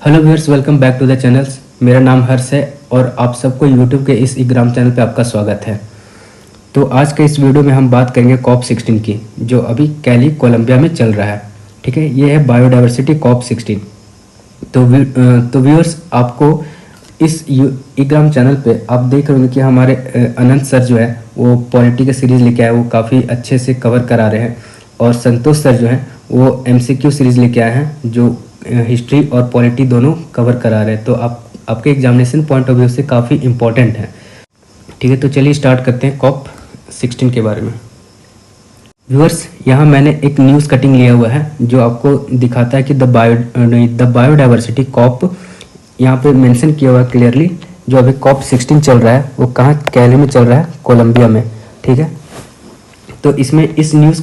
Hello viewers, welcome back to the channels. मेरा नाम हर्ष है और आप सबको यूट्यूब के इस एग्जाम चैनल पे आपका स्वागत है। तो आज के इस वीडियो में हम बात करेंगे कॉप 16 की, जो अभी कैली कोलंबिया में चल रहा है। ठीक है, ये है बायोडाइवर्सिटी कॉप 16। तो व्यूअर्स, आपको इस एग्जाम चैनल पे आप देख रहे होंगे कि हमारे अनंत सर जो है वो पॉलिटी की सीरीज़ लेके आए, वो काफ़ी अच्छे से कवर करा रहे हैं। और संतोष सर जो है वो MCQ सीरीज़ लेके आए हैं, जो हिस्ट्री और पॉलिटी दोनों कवर करा रहे हैं। तो आपके एग्जामिनेशन पॉइंट ऑफ व्यू से काफ़ी इंपॉर्टेंट है। ठीक है, तो चलिए स्टार्ट करते हैं कॉप 16 के बारे में। व्यूअर्स, यहाँ मैंने एक न्यूज़ कटिंग लिया हुआ है जो आपको दिखाता है कि द बायोडाइवर्सिटी कॉप, यहाँ पे मेंशन किया हुआ है क्लियरली, जो अभी कॉप 16 चल रहा है वो कहाँ, कैली में चल रहा है, कोलंबिया में। ठीक है, तो इसमें इस न्यूज़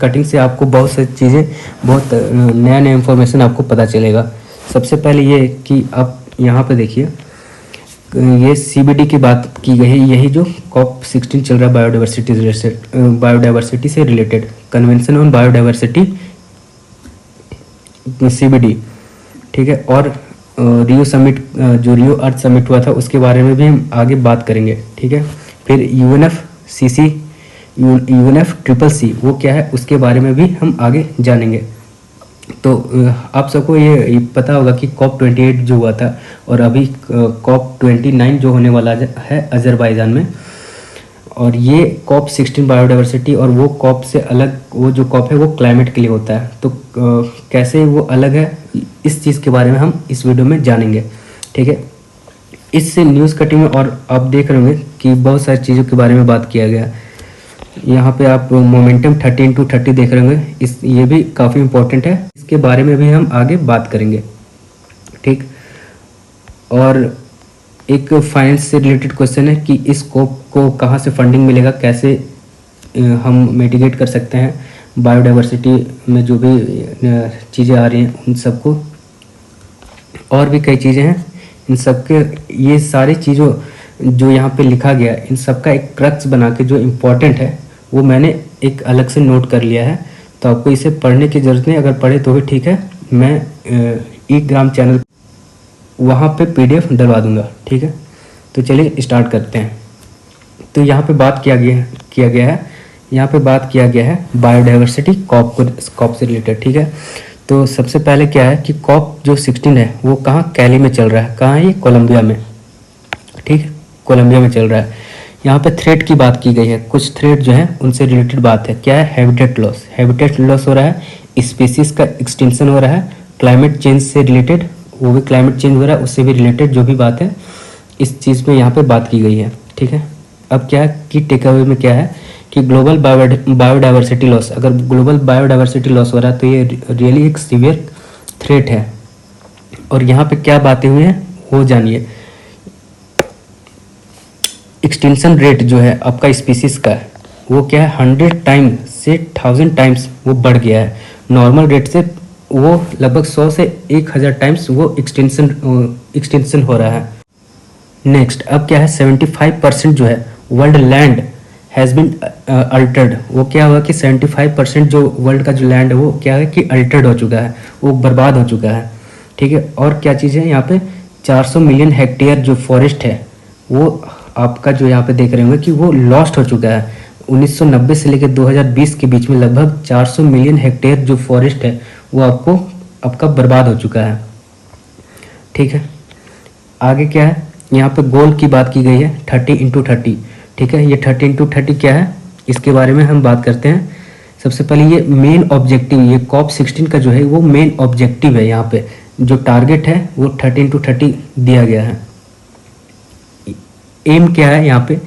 कटिंग से आपको बहुत सारी चीज़ें, बहुत नया इन्फॉर्मेशन आपको पता चलेगा। सबसे पहले ये कि आप यहाँ पे देखिए, ये CBD की बात की गई है। यही जो कॉप 16 चल रहा है बायोडाइवर्सिटी से related, convention on biodiversity CBD। ठीक है, और रियो समिट, जो रियो अर्थ समिट हुआ था उसके बारे में भी हम आगे बात करेंगे। ठीक है, फिर UNFCCC वो क्या है उसके बारे में भी हम आगे जानेंगे। तो आप सबको ये पता होगा कि कॉप 28 जो हुआ था और अभी कॉप 29 जो होने वाला है अजरबैजान में, और ये कॉप 16 बायोडाइवर्सिटी और वो कॉप से अलग, वो जो कॉप है वो क्लाइमेट के लिए होता है। तो कैसे वो अलग है, इस चीज़ के बारे में हम इस वीडियो में जानेंगे। ठीक है, इस न्यूज़ कटिंग में और आप देख रहे होंगे कि बहुत सारी चीज़ों के बारे में बात किया गया। यहाँ पे आप मोमेंटम 30x30 देख रहे होंगे, ये भी काफ़ी इंपॉर्टेंट है, इसके बारे में भी हम आगे बात करेंगे। ठीक, और एक फाइनेंस से रिलेटेड क्वेश्चन है कि इस स्कोप को कहाँ से फंडिंग मिलेगा, कैसे हम मिटिगेट कर सकते हैं बायोडाइवर्सिटी में जो भी चीज़ें आ रही हैं उन सबको, और भी कई चीज़ें हैं। इन सब के, ये सारी चीज़ों जो यहाँ पे लिखा गया है, इन सब का एक क्रक्स बना के जो इम्पोर्टेंट है वो मैंने एक अलग से नोट कर लिया है। तो आपको इसे पढ़ने की ज़रूरत नहीं, अगर पढ़े तो भी ठीक है, मैं एग्जाम चैनल वहाँ पे PDF डलवा दूंगा। ठीक है, तो चलिए स्टार्ट करते हैं। तो यहाँ पे बात किया गया है बायोडाइवर्सिटी कॉप से रिलेटेड। ठीक है, तो सबसे पहले क्या है कि कॉप जो 16 है वो कहाँ, कैली में चल रहा है। कहाँ है ये, कोलंबिया में। ठीक है, कोलंबिया में चल रहा है। यहाँ पे थ्रेट की बात की गई है, कुछ थ्रेट जो है उनसे रिलेटेड बात है। क्या है, हैबिटेट लॉस हो रहा है, स्पीसीज का एक्सटिंक्शन हो रहा है, क्लाइमेट चेंज से रिलेटेड, वो भी क्लाइमेट चेंज हो रहा है, उससे भी रिलेटेड जो भी बात है इस चीज़ में यहाँ पे बात की गई है। ठीक है, अब क्या है कि टेक अवे में क्या है कि ग्लोबल बायोडाइवर्सिटी लॉस, अगर ग्लोबल बायोडाइवर्सिटी लॉस हो रहा है तो ये रियली एक सीवियर थ्रेट है। और यहाँ पे क्या बातें हुई हैं वो जानिए। एक्सटेंशन रेट जो है आपका स्पीसीज का, वो क्या है 100 टाइम्स से 1000 टाइम्स वो बढ़ गया है। नॉर्मल रेट से वो लगभग 100 से 1000 टाइम्स वो एक्सटेंशन हो रहा है। नेक्स्ट, अब क्या है 75% जो है world land has been altered. वो क्या हुआ कि 75% जो वर्ल्ड का जो लैंड है वो क्या है कि अल्टर्ड हो चुका है, वो बर्बाद हो चुका है। ठीक है, और क्या चीज़ है यहाँ पे 400 मिलियन हेक्टेयर जो फॉरेस्ट है वो आपका जो यहाँ पे देख रहे होंगे कि वो लॉस्ट हो चुका है। 1990 से लेकर 2020 के बीच में लगभग 400 मिलियन हेक्टेयर जो फॉरेस्ट है वो आपका बर्बाद हो चुका है। ठीक है, आगे क्या है, यहाँ पे गोल की बात की गई है 30x30। ठीक है, ये 30x30 क्या है इसके बारे में हम बात करते हैं। सबसे पहले ये मेन ऑब्जेक्टिव, ये कॉप 16 का जो है वो मेन ऑब्जेक्टिव है। यहाँ पे जो टारगेट है वो 30x30 दिया गया है। एम क्या है यहाँ पे,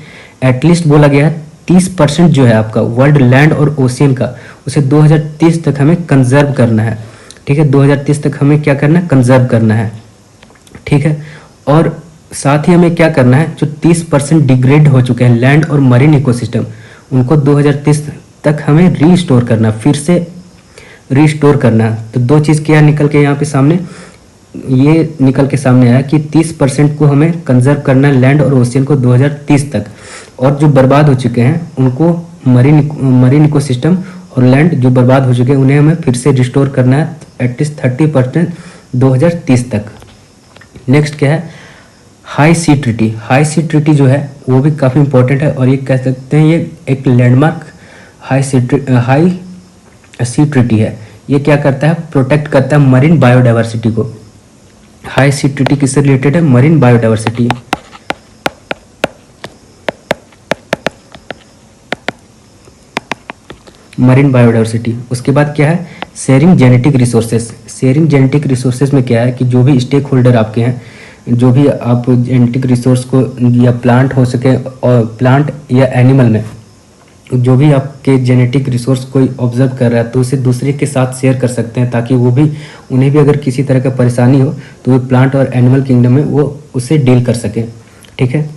एटलीस्ट बोला गया है 30% जो है आपका वर्ल्ड लैंड और ओशियन का, उसे 2030 तक हमें कंजर्व करना है। ठीक है, 2030 तक हमें क्या करना है, कंजर्व करना है। ठीक है, और साथ ही हमें क्या करना है, जो 30% डिग्रेड हो चुके हैं लैंड और मरीन इकोसिस्टम, उनको 2030 तक हमें रीस्टोर करना, फिर से रीस्टोर करना। तो दो चीज़ क्या निकल के यहाँ पे सामने, ये निकल के सामने आया कि 30% को हमें कंजर्व करना है लैंड और ओशियन को 2030 तक, और जो बर्बाद हो चुके हैं उनको मरीन इकोसिस्टम और लैंड जो बर्बाद हो चुके हैं उन्हें हमें फिर से रिस्टोर करना है एटलीस्ट 30% 2030 तक। नेक्स्ट क्या है, हाई सी ट्रीटी। हाई सी ट्रीटी जो है वो भी काफ़ी इंपॉर्टेंट है, और ये कह सकते हैं ये एक लैंडमार्क हाई सी ट्रीटी है। ये क्या करता है, प्रोटेक्ट करता है मरीन बायोडाइवर्सिटी को। हाई सी ट्रीटी किससे रिलेटेड है, मरीन बायोडाइवर्सिटी। Marine biodiversity. उसके बाद क्या है, sharing genetic resources. Sharing genetic resources में क्या है कि जो भी स्टेक होल्डर आपके हैं, जो भी आप जेनेटिक रिसोर्स को, या प्लांट हो सके और प्लांट या एनिमल में जो भी आपके जेनेटिक रिसोर्स कोई ऑब्जर्व कर रहा है, तो उसे दूसरे के साथ शेयर कर सकते हैं, ताकि वो भी, उन्हें भी अगर किसी तरह का परेशानी हो तो वो प्लांट और एनिमल किंगडम में वो उससे डील कर सकें। ठीक है।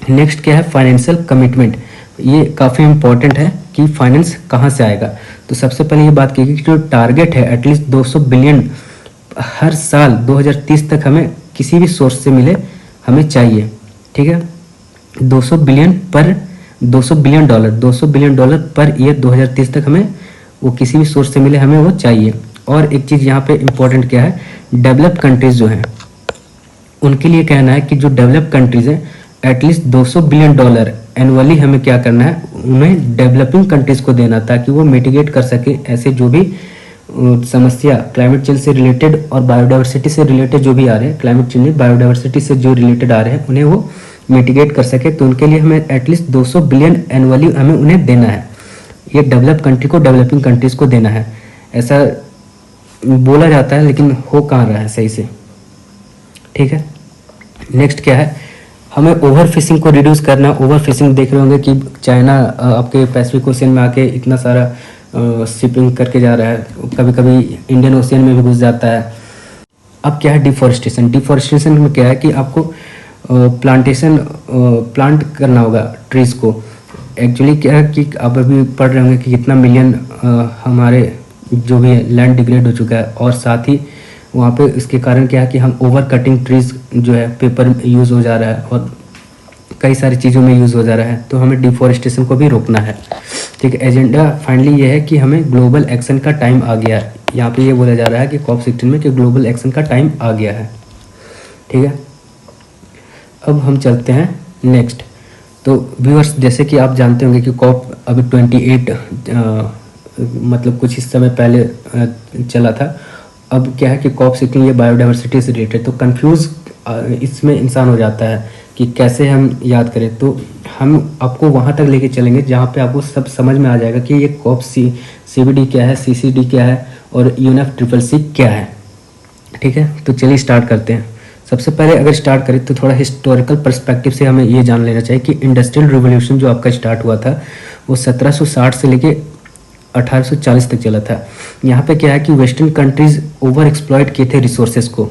नेक्स्ट क्या है, फाइनेंशियल कमिटमेंट। ये काफ़ी इंपॉर्टेंट है कि फाइनेंस कहाँ से आएगा। तो सबसे पहले ये बात कीजिए कि जो टारगेट है एटलीस्ट 200 बिलियन हर साल 2030 तक हमें किसी भी सोर्स से मिले, हमें चाहिए। ठीक है। 200 बिलियन डॉलर पर ईयर 2030 तक हमें वो किसी भी सोर्स से मिले, हमें वो चाहिए। और एक चीज़ यहाँ पे इम्पोर्टेंट क्या है, डेवलप कंट्रीज जो हैं उनके लिए कहना है कि जो डेवलप कंट्रीज हैं एटलीस्ट 200 बिलियन डॉलर एनुअली हमें क्या करना है, उन्हें डेवलपिंग कंट्रीज को देना, ताकि वो मिटिगेट कर सके ऐसे जो भी समस्या क्लाइमेट चेंज से रिलेटेड और बायोडाइवर्सिटी से रिलेटेड जो भी आ रहे हैं, क्लाइमेट चेंज बायोडाइवर्सिटी से जो रिलेटेड आ रहे हैं, उन्हें वो मिटिगेट कर सके। तो उनके लिए हमें एटलीस्ट 200 बिलियन एनुअली हमें उन्हें देना है। ये डेवलप कंट्री को डेवलपिंग कंट्रीज को देना है, ऐसा बोला जाता है, लेकिन हो कहाँ रहा है सही से। ठीक है। नेक्स्ट क्या है, हमें ओवर फिशिंग को रिड्यूस करना। ओवर फिशिंग देख रहे होंगे कि चाइना आपके पैसिफिक ओशियन में आके इतना सारा शिपिंग करके जा रहा है, कभी कभी इंडियन ओशियन में भी घुस जाता है। अब क्या है, डिफॉरेस्टेशन। डिफॉरेस्टेशन में क्या है कि आपको प्लांट करना होगा ट्रीज को। एक्चुअली क्या है कि आप अभी पढ़ रहे होंगे कि कितना मिलियन हमारे जो भी लैंड डिग्रेड हो चुका है, और साथ ही वहाँ पे इसके कारण क्या है कि हम ओवर कटिंग ट्रीज जो है, पेपर यूज़ हो जा रहा है और कई सारी चीज़ों में यूज़ हो जा रहा है, तो हमें डिफॉरेस्टेशन को भी रोकना है। ठीक है। एजेंडा फाइनली ये है कि हमें ग्लोबल एक्शन का टाइम आ गया है। यहाँ पे ये बोला जा रहा है कि COP16 में कि ग्लोबल एक्शन का टाइम आ गया है। ठीक है। अब हम चलते हैं नेक्स्ट। तो व्यूअर्स, जैसे कि आप जानते होंगे कि COP अभी 28 मतलब कुछ इस समय पहले चला था। अब क्या है कि COP16 ये बायोडाइवर्सिटी से रिलेटेड, तो कंफ्यूज इसमें इंसान हो जाता है कि कैसे हम याद करें। तो हम आपको वहाँ तक लेके चलेंगे जहाँ पे आपको सब समझ में आ जाएगा कि ये COP-CBD क्या है, CCD क्या है और UNFCCC क्या है। ठीक है। तो चलिए स्टार्ट करते हैं। सबसे पहले अगर स्टार्ट करें तो थोड़ा हिस्टोरिकल पर्सपेक्टिव से हमें ये जान लेना चाहिए कि इंडस्ट्रियल रिवोल्यूशन जो आपका स्टार्ट हुआ था वो 1760 से लेके 1840 तक चला था। यहाँ पे क्या है कि वेस्टर्न कंट्रीज ओवर एक्सप्लॉइट किए थे रिसोर्सेज को।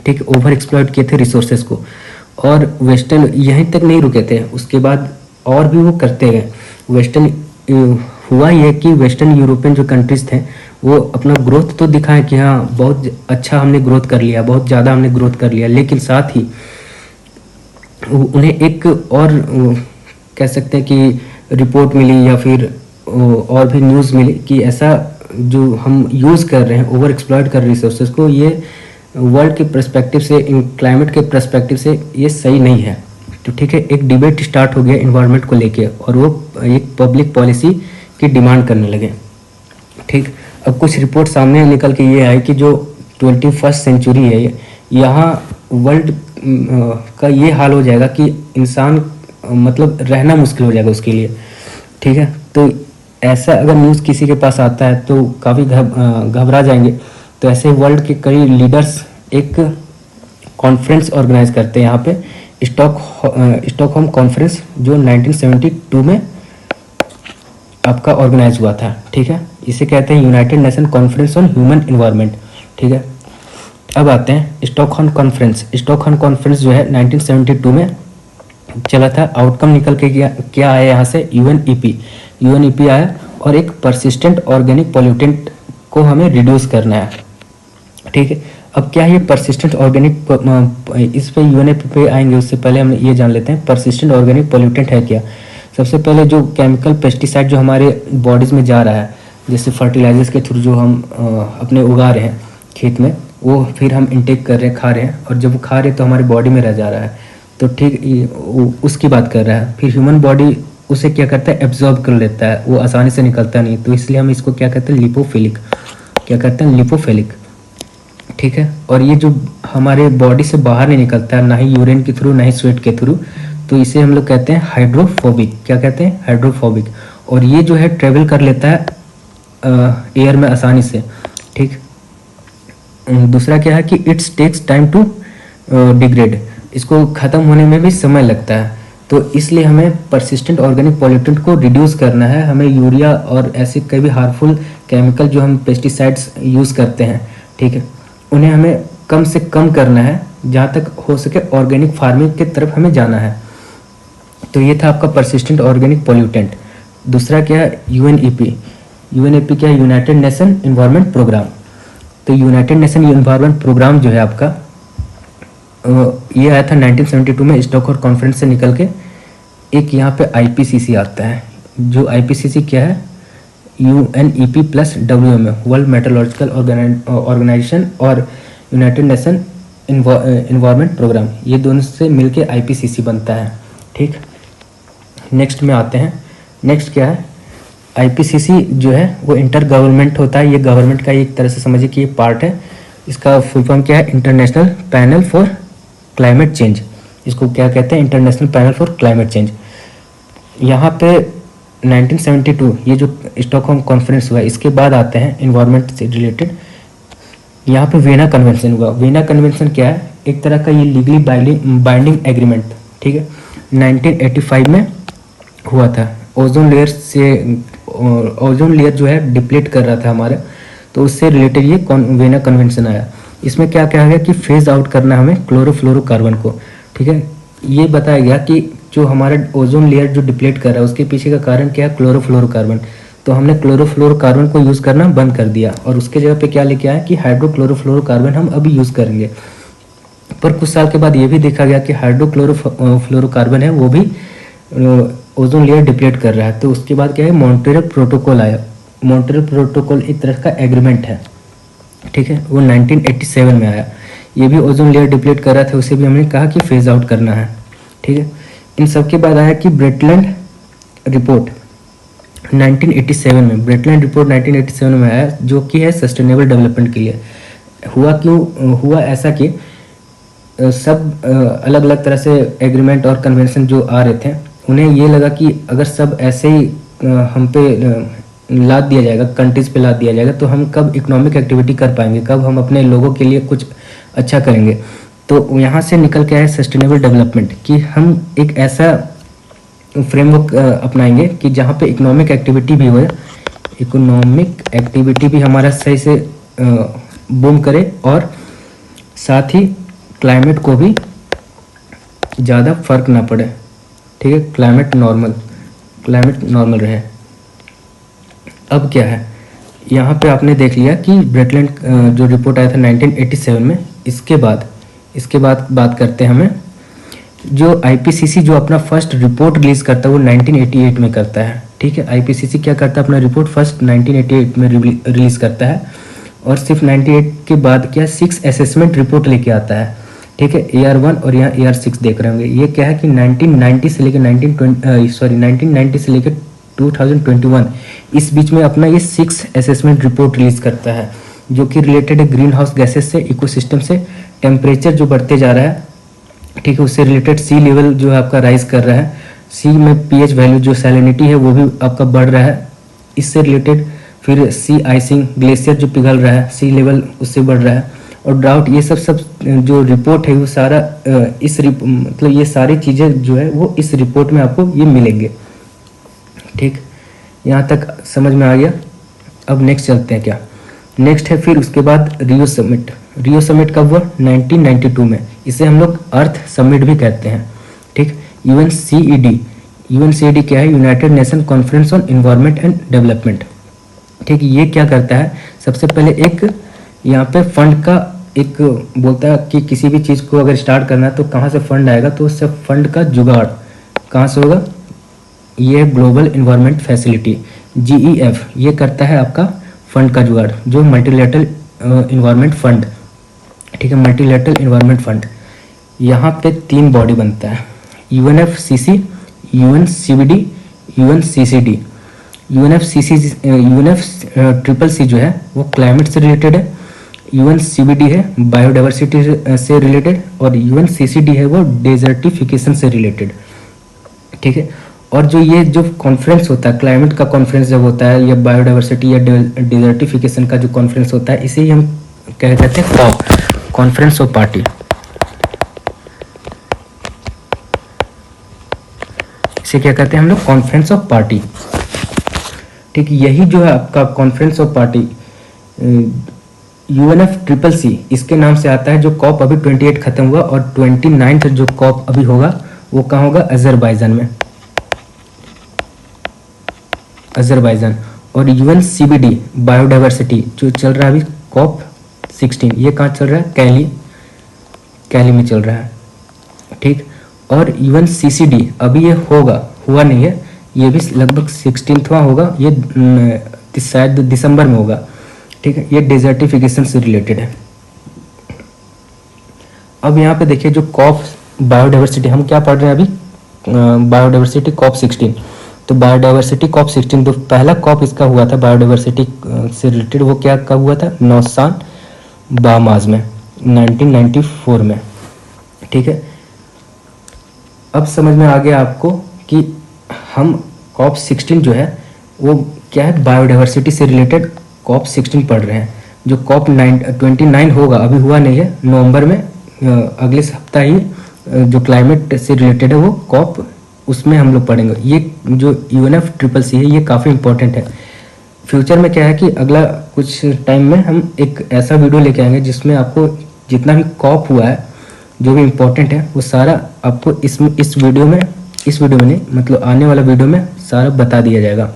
ठीक, ओवर एक्सप्लॉइट किए थे रिसोर्सेज को, और वेस्टर्न यहीं तक नहीं रुके थे, उसके बाद और भी वो करते गए। वेस्टर्न हुआ ये कि वेस्टर्न यूरोपियन जो कंट्रीज थे वो अपना ग्रोथ तो दिखाएं कि हाँ बहुत अच्छा हमने ग्रोथ कर लिया, बहुत ज़्यादा हमने ग्रोथ कर लिया, लेकिन साथ ही उन्हें एक और कह सकते हैं कि रिपोर्ट मिली या फिर और भी न्यूज़ मिली कि ऐसा जो हम यूज़ कर रहे हैं, ओवर एक्सप्लॉइट कर रिसोर्सेज को, ये वर्ल्ड के पर्सपेक्टिव से, इन क्लाइमेट के पर्सपेक्टिव से ये सही नहीं है। तो ठीक है, एक डिबेट स्टार्ट हो गया इन्वायरमेंट को लेके, और वो एक पब्लिक पॉलिसी की डिमांड करने लगे। ठीक, अब कुछ रिपोर्ट सामने निकल के ये आई कि जो 21st सेंचुरी है, यहाँ वर्ल्ड का ये हाल हो जाएगा कि इंसान मतलब रहना मुश्किल हो जाएगा उसके लिए। ठीक है, तो ऐसा अगर न्यूज़ किसी के पास आता है तो काफ़ी घबरा जाएंगे। तो ऐसे वर्ल्ड के कई लीडर्स एक कॉन्फ्रेंस ऑर्गेनाइज करते हैं यहाँ पे, स्टॉकहोम कॉन्फ्रेंस, जो 1972 में आपका ऑर्गेनाइज हुआ था। ठीक है, इसे कहते हैं United nation conference on human environment. ठीक है, अब आते हैं स्टॉकहोम कॉन्फ्रेंस। स्टॉकहोम कॉन्फ्रेंस जो है 1972 में चला था। आउटकम निकल के क्या आया यहाँ से, यूएनईपी आया, और एक परसिस्टेंट ऑर्गेनिक पॉल्यूटेंट को हमें रिड्यूस करना है। ठीक है, अब क्या है ये परसिस्टेंट ऑर्गेनिक, इस पे यूएनईपी पे आएंगे, उससे पहले हम ये जान लेते हैं परसिस्टेंट ऑर्गेनिक पॉल्यूटेंट है क्या। सबसे पहले जो केमिकल पेस्टिसाइड जो हमारे बॉडीज में जा रहा है, जैसे फर्टिलाइजर्स के थ्रू जो हम अपने उगा रहे हैं खेत में, वो फिर हम इनटेक कर रहे हैं, खा रहे हैं, और जब वो खा रहे हैं तो हमारे बॉडी में रह जा रहा है। तो ठीक उसकी बात कर रहा है। फिर ह्यूमन बॉडी उसे क्या करता है, एब्जॉर्ब कर लेता है, वो आसानी से निकलता नहीं, तो इसलिए हम इसको क्या कहते हैं, लिपोफिलिक। क्या कहते हैं, लिपोफिलिक। ठीक है। और ये जो हमारे बॉडी से बाहर नहीं निकलता है, ना ही यूरिन के थ्रू, ना ही स्वेट के थ्रू, तो इसे हम लोग कहते हैं हाइड्रोफोबिक। क्या कहते हैं, हाइड्रोफोबिक। और ये जो है ट्रेवल कर लेता है एयर में आसानी से। ठीक। दूसरा क्या है कि it's takes time to degrade, इसको ख़त्म होने में भी समय लगता है। तो इसलिए हमें परसिस्टेंट ऑर्गेनिक पॉल्यूटेंट को रिड्यूस करना है। हमें यूरिया और ऐसे कई भी हार्मफुल केमिकल जो हम पेस्टिसाइड्स यूज़ करते हैं, ठीक है, उन्हें हमें कम से कम करना है। जहाँ तक हो सके ऑर्गेनिक फार्मिंग की तरफ हमें जाना है। तो ये था आपका परसिस्टेंट ऑर्गेनिक पॉल्यूटेंट। दूसरा क्या है, यूएनईपी। यूएनईपी क्या है, यूनाइटेड नेशन इन्वायरमेंट प्रोग्राम। तो यूनाइटेड नेशन इन्वायरमेंट प्रोग्राम जो है आपका, ये आया था 1972 में स्टॉकहोम कॉन्फ्रेंस से निकल के। एक यहाँ पे आईपीसीसी आता है, जो आईपीसीसी क्या है, UNEP plus WMO, World Meteorological Organization, और यूनाइटेड नेशन इन्वायरमेंट प्रोग्राम, ये दोनों से मिलके आईपीसीसी बनता है। ठीक। नेक्स्ट में आते हैं। नेक्स्ट क्या है, आईपीसीसी जो है वो इंटर गवर्नमेंट होता है। ये गवर्नमेंट का एक तरह से समझिए कि ये पार्ट है। इसका फुल फॉर्म क्या है, international panel for climate change. इसको क्या कहते हैं, international panel for climate change. यहाँ पे 1972 ये जो स्टॉकहोम कॉन्फ्रेंस हुआ, इसके बाद आते हैं इन्वायरमेंट से रिलेटेड। यहाँ पे वीना कन्वेंशन हुआ। वीना कन्वेंशन क्या है, एक तरह का ये लीगली बाइंडिंग एग्रीमेंट। ठीक है, 1985 में हुआ था। ओजोन लेयर जो है डिप्लीट कर रहा था हमारा, तो उससे रिलेटेड ये वीना कन्वेंशन आया। इसमें क्या कहा गया कि फेज आउट करना हमें क्लोरोफ्लोरोकार्बन को। ठीक है, ये बताया गया कि जो हमारा ओजोन लेयर जो डिप्लीट कर रहा है उसके पीछे का कारण क्या है, क्लोरोफ्लोरोकार्बन। तो हमने क्लोरोफ्लोरोकार्बन को यूज़ करना बंद कर दिया, और उसके जगह पे क्या लेके आया कि हाइड्रोक्लोरोफ्लोरोकार्बन हम अभी यूज़ करेंगे। पर कुछ साल के बाद ये भी देखा गया कि हाइड्रोक्लोरोफ्लोरोकार्बन है वो भी ओजोन लेयर डिप्लीट कर रहा है। तो उसके बाद क्या है, मॉन्ट्रियल प्रोटोकॉल आया। मॉन्ट्रियल प्रोटोकॉल एक तरह का एग्रीमेंट है। ठीक है, वो 1987 में आया। ये भी ओजोन लेयर डिप्लीट कर रहा था, उसे भी हमने कहा कि फेज आउट करना है। ठीक है, इन सब के बाद आया कि ब्रेटलैंड रिपोर्ट 1987 में। ब्रेटलैंड रिपोर्ट 1987 में आया, जो कि है सस्टेनेबल डेवलपमेंट के लिए। हुआ ऐसा कि सब अलग अलग तरह से एग्रीमेंट और कन्वेंशन जो आ रहे थे, उन्हें ये लगा कि अगर सब ऐसे ही हम पे लाद दिया जाएगा, कंट्रीज पे लाद दिया जाएगा, तो हम कब इकोनॉमिक एक्टिविटी कर पाएंगे, कब हम अपने लोगों के लिए कुछ अच्छा करेंगे। तो यहाँ से निकल के आया सस्टेनेबल डेवलपमेंट, कि हम एक ऐसा फ्रेमवर्क अपनाएंगे कि जहाँ पे इकोनॉमिक एक्टिविटी भी हो, इकोनॉमिक एक्टिविटी भी हमारा सही से बूम करे, और साथ ही क्लाइमेट को भी ज़्यादा फर्क ना पड़े। ठीक है, क्लाइमेट नॉर्मल रहे। अब क्या है, यहाँ पे आपने देख लिया कि ब्रेटलैंड जो रिपोर्ट आया था 1987 में। इसके बाद बात करते हैं हमें, जो आईपीसीसी जो अपना फर्स्ट रिपोर्ट रिलीज करता है वो 1988 में करता है। ठीक है, आईपीसीसी क्या करता है, अपना रिपोर्ट फर्स्ट 1988 में रिलीज करता है, और सिर्फ 98 के बाद क्या 6 असेसमेंट रिपोर्ट लेके आता है। ठीक है, AR1 और यहाँ AR6 देख रहे होंगे। ये क्या है कि 1990 से लेकर 2021 इस बीच में अपना ये 6 असेसमेंट रिपोर्ट रिलीज करता है, जो कि रिलेटेड है ग्रीन हाउस गैसेस से, इकोसिस्टम से, टेम्परेचर जो बढ़ते जा रहा है, ठीक है, उससे रिलेटेड सी लेवल जो है आपका राइज कर रहा है, सी में पीएच वैल्यू जो सैलिनिटी है वो भी आपका बढ़ रहा है, इससे रिलेटेड। फिर सी आइसिंग, ग्लेशियर जो पिघल रहा है, सी लेवल उससे बढ़ रहा है, और ड्राउट, ये सब जो रिपोर्ट है वो सारा मतलब ये सारी चीज़ें जो है वो इस रिपोर्ट में आपको ये मिलेंगे। ठीक, यहाँ तक समझ में आ गया। अब नेक्स्ट चलते हैं। क्या नेक्स्ट है, फिर उसके बाद रियो समिट। रियो समिट कब हुआ, 1992 में। इसे हम लोग अर्थ समिट भी कहते हैं। ठीक, यूएनसीईडी क्या है, United nation conference on environment and development. ठीक, ये क्या करता है, सबसे पहले एक यहाँ पे फंड का एक बोलता है कि किसी भी चीज़ को अगर स्टार्ट करना है तो कहाँ से फंड आएगा, तो उससे फंड का जुगाड़ कहाँ से होगा, ये ग्लोबल इन्वायरमेंट फैसिलिटी GEF, ये करता है आपका फंड का जुगाड़, जो मल्टीलेटरल इन्वायरमेंट फंड ठीक है, मल्टीलेटरल इन्वायरमेंट फंड। यहाँ पे 3 बॉडी बनता है, UNFCC, UNCBD, UNCCD। UNFCCC जो है वो क्लाइमेट से रिलेटेड है, UNCBD है बायोडाइवर्सिटी से रिलेटेड, और UNCCD है वो डेजर्टिफिकेशन से रिलेटेड। ठीक है, और जो ये जो कॉन्फ्रेंस होता है, क्लाइमेट का कॉन्फ्रेंस जब होता है, या बायोडाइवर्सिटी या डेजर्टिफिकेशन का जो कॉन्फ्रेंस होता है, इसे ही हम कह देते हैं कॉप, कॉन्फ्रेंस ऑफ पार्टी। इसे क्या कहते हैं हम लोग, कॉन्फ्रेंस ऑफ पार्टी। ठीक, यही जो है आपका कॉन्फ्रेंस ऑफ पार्टी UNFCCC इसके नाम से आता है। जो कॉप अभी 28 खत्म हुआ, और 29 जो कॉप अभी होगा वो कहाँ होगा, अजरबैजान में, अजरबैजान। और UNCBD बायोडाइवर्सिटी जो चल रहा है अभी कॉप 16, ये कहाँ चल रहा है, कैली में चल रहा है। ठीक, और UNCCD अभी ये होगा, हुआ नहीं है, ये भी लगभग 16वां होगा, ये शायद दिसंबर में होगा। ठीक है, ये डेजर्टिफिकेशन से रिलेटेड है। अब यहाँ पे देखिए जो कॉप बायोडाइवर्सिटी, हम क्या पढ़ रहे हैं अभी, बायोडाइवर्सिटी कॉप 16। तो बायोडाइवर्सिटी कॉप 16, तो पहला कॉप इसका हुआ था बायोडाइवर्सिटी से रिलेटेड, वो क्या कब हुआ था, नौसान बामाज में 1994 में। ठीक है, अब समझ में आ गया आपको कि हम कॉप 16 जो है वो क्या है, बायोडाइवर्सिटी से रिलेटेड कॉप 16 पढ़ रहे हैं। जो कॉप 29 होगा, अभी हुआ नहीं है, नवंबर में, अगले सप्ताह ही जो क्लाइमेट से रिलेटेड है वो कॉप, उसमें हम लोग पढ़ेंगे। ये जो UNFCCC है ये काफ़ी इंपॉर्टेंट है। फ्यूचर में क्या है कि अगला कुछ टाइम में हम एक ऐसा वीडियो लेके आएंगे जिसमें आपको जितना भी कॉप हुआ है, जो भी इम्पोर्टेंट है, वो सारा आपको इस वीडियो में नहीं, मतलब आने वाला वीडियो में सारा बता दिया जाएगा।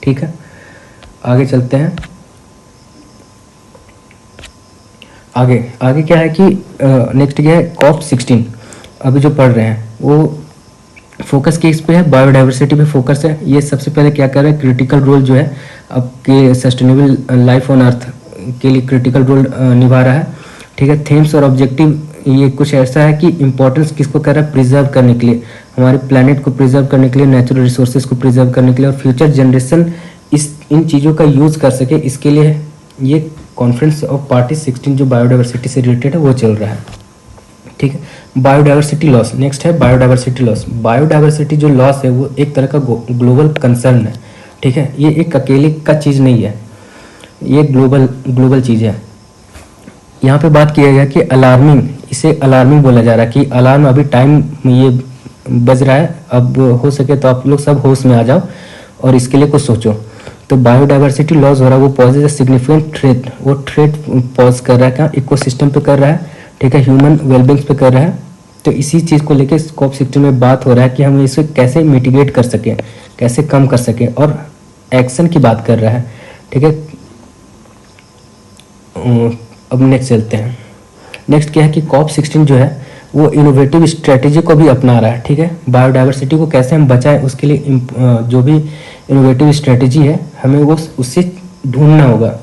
ठीक है, आगे चलते हैं। आगे क्या है कि नेक्स्ट क्या है, कॉप 16 अभी जो पढ़ रहे हैं वो फोकस किस पे है, बायोडाइवर्सिटी पे फोकस है। ये सबसे पहले क्या कर रहा है, क्रिटिकल रोल जो है आपके सस्टेनेबल लाइफ ऑन अर्थ के लिए क्रिटिकल रोल निभा रहा है। ठीक है, थीम्स और ऑब्जेक्टिव ये कुछ ऐसा है कि इंपॉर्टेंस किसको कर रहा है, प्रिजर्व करने के लिए, हमारे प्लैनेट को प्रिजर्व करने के लिए, नेचुरल रिसोर्सेज को प्रिजर्व करने के लिए, और फ्यूचर जनरेशन इन चीज़ों का यूज़ कर सके, इसके लिए ये कॉन्फ्रेंस ऑफ पार्टी 16 जो बायोडाइवर्सिटी से रिलेटेड है वो चल रहा है। ठीक है, बायोडाइवर्सिटी लॉस, नेक्स्ट है बायोडाइवर्सिटी लॉस। बायोडाइवर्सिटी जो लॉस है वो एक तरह का ग्लोबल कंसर्न है। ठीक है, ये एक अकेले का चीज़ नहीं है, ये ग्लोबल चीज़ है। यहाँ पे बात किया गया कि अलार्मिंग, इसे अलार्मिंग बोला जा रहा है कि अलार्म अभी टाइम ये बज रहा है, अब हो सके तो आप लोग सब होश में आ जाओ और इसके लिए कुछ सोचो। तो बायोडाइवर्सिटी लॉस हो रहा है, वो पॉजेज सिग्निफिकेंट थ्रेट, वो थ्रेट पॉज कर रहा है, क्या इकोसिस्टम पे कर रहा है। ठीक है, ह्यूमन वेलबींग्स पे कर रहा है। तो इसी चीज़ को लेके स्कोप 16 में बात हो रहा है कि हम इसे कैसे मिटिगेट कर सकें, कैसे कम कर सकें, और एक्शन की बात कर रहा है। ठीक है, अब नेक्स्ट चलते हैं। नेक्स्ट क्या है कि कॉप 16 जो है वो इनोवेटिव स्ट्रेटेजी को भी अपना रहा है। ठीक है, बायोडाइवर्सिटी को कैसे हम बचाएं, उसके लिए जो भी इनोवेटिव स्ट्रेटेजी है हमें वो उससे ढूंढना होगा,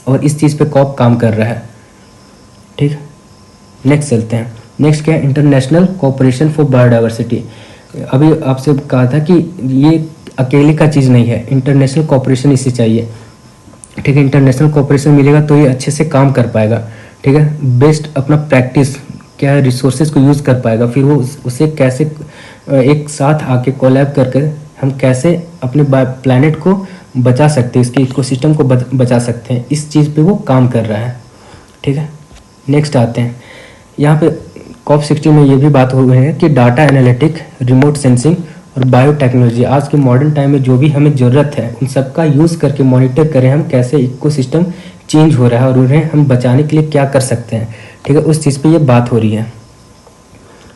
और इस चीज़ पे कॉप काम कर रहा है। ठीक, नेक्स्ट चलते हैं। नेक्स्ट क्या है, इंटरनेशनल कोऑपरेशन फॉर बायोडाइवर्सिटी। अभी आपसे कहा था कि ये अकेले का चीज़ नहीं है, इंटरनेशनल कोऑपरेशन इसे चाहिए। ठीक है, इंटरनेशनल कोऑपरेशन मिलेगा तो ये अच्छे से काम कर पाएगा। ठीक है, बेस्ट अपना प्रैक्टिस क्या है, रिसोर्सेज को यूज़ कर पाएगा, फिर वो उसे कैसे एक साथ आके कोलैब करके हम कैसे अपने प्लैनेट को बचा सकते हैं, इसके इकोसिस्टम को बचा सकते हैं, इस चीज़ पे वो काम कर रहा है। ठीक है, नेक्स्ट आते हैं। यहाँ पे कॉप 16 में ये भी बात हो गई है कि डाटा एनालिटिक, रिमोट सेंसिंग और बायोटेक्नोलॉजी, आज के मॉडर्न टाइम में जो भी हमें ज़रूरत है उन सब का यूज़ करके मॉनिटर करें हम कैसे इकोसिस्टम चेंज हो रहा है और उन्हें हम बचाने के लिए क्या कर सकते हैं। ठीक है, उस चीज़ पे ये बात हो रही है।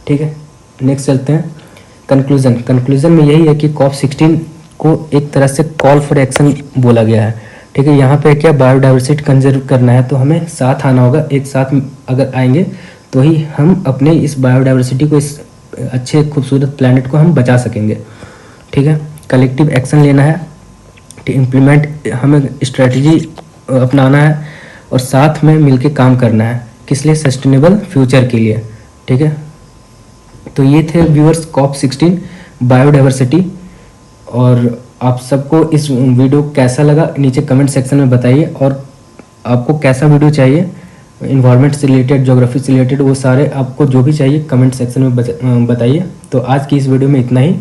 ठीक है, नेक्स्ट चलते हैं। कंक्लूजन में यही है कि कॉप 16 को एक तरह से कॉल फॉर एक्शन बोला गया है। ठीक है, यहाँ पे क्या बायोडाइवर्सिटी कंजर्व करना है तो हमें साथ आना होगा, एक साथ अगर आएंगे तो ही हम अपने इस बायोडाइवर्सिटी को, इस अच्छे खूबसूरत प्लैनेट को हम बचा सकेंगे। ठीक है, कलेक्टिव एक्शन लेना है, इम्प्लीमेंट हमें स्ट्रेटजी अपनाना है, और साथ में मिलके काम करना है, किस लिए? सस्टेनेबल फ्यूचर के लिए। ठीक है, तो ये थे व्यूअर्स COP16 बायोडाइवर्सिटी। और आप सबको इस वीडियो कैसा लगा नीचे कमेंट सेक्शन में बताइए, और आपको कैसा वीडियो चाहिए इन्वायरमेंट से रिलेटेड, ज्योग्राफी से रिलेटेड, वो सारे आपको जो भी चाहिए कमेंट सेक्शन में बताइए। तो आज की इस वीडियो में इतना ही।